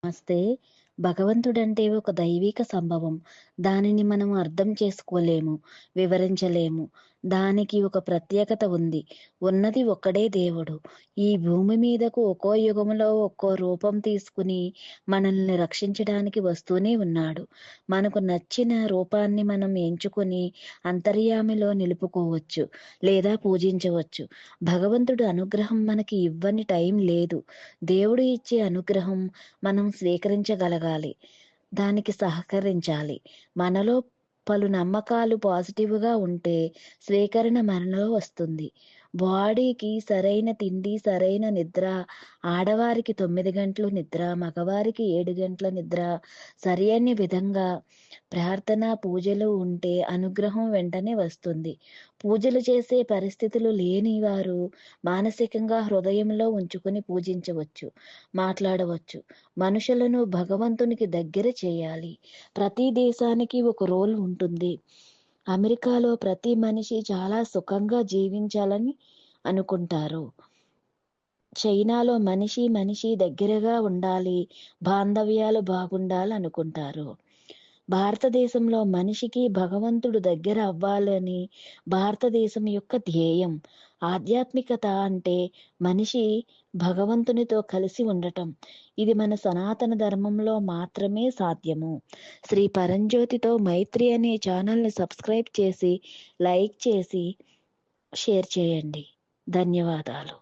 నమస్తే. భగవంతుడంటే ఒక దైవిక సంభవం. దానిని మనం అర్థం చేసుకోలేము, వివరించలేము. దానికి ఒక ప్రత్యేకత ఉంది. ఉన్నది ఒక్కడే దేవుడు. ఈ భూమి మీదకు ఒక్కో యుగంలో ఒక్కో రూపం తీసుకుని మనల్ని రక్షించడానికి వస్తూనే ఉన్నాడు. మనకు నచ్చిన రూపాన్ని మనం ఎంచుకొని అంతర్యామిలో నిలుపుకోవచ్చు లేదా పూజించవచ్చు. భగవంతుడి అనుగ్రహం మనకి ఇవ్వని టైం లేదు. దేవుడు ఇచ్చే అనుగ్రహం మనం స్వీకరించగలగాలి. దానికి సహకరించాలి. మనలో పలు నమ్మకాలు పాజిటివ్‌గా ఉంటే స్వీకరణ మనలో వస్తుంది. బాడీకి సరైన తిండి, సరైన నిద్ర, ఆడవారికి 9 గంటలు నిద్ర, మగవారికి 7 గంటల నిద్ర, సరియైన విధంగా ప్రార్థన, పూజలు ఉంటే అనుగ్రహం వెంటనే వస్తుంది. పూజలు చేసే పరిస్థితులు లేని వారు మానసికంగా హృదయంలో ఉంచుకొని పూజించవచ్చు, మాట్లాడవచ్చు. మనుషులను భగవంతునికి దగ్గర చేయాలి. ప్రతి దేశానికి ఒక రోల్ ఉంటుంది. అమెరికాలో ప్రతి మనిషి చాలా సుఖంగా జీవించాలని అనుకుంటారు. చైనాలో మనిషి దగ్గరగా ఉండాలి, బాంధవ్యాలు బాగుండాలనుకుంటారు. భారతదేశంలో మనిషికి భగవంతుడు దగ్గర అవ్వాలని భారతదేశం యొక్క ధ్యేయం. ఆధ్యాత్మికత అంటే మనిషి భగవంతునితో కలిసి ఉండటం. ఇది మన సనాతన ధర్మంలో మాత్రమే సాధ్యము. శ్రీ పరంజ్యోతితో మైత్రి అనే ఛానల్‌ని సబ్స్క్రైబ్ చేసి, లైక్ చేసి, షేర్ చేయండి. ధన్యవాదాలు.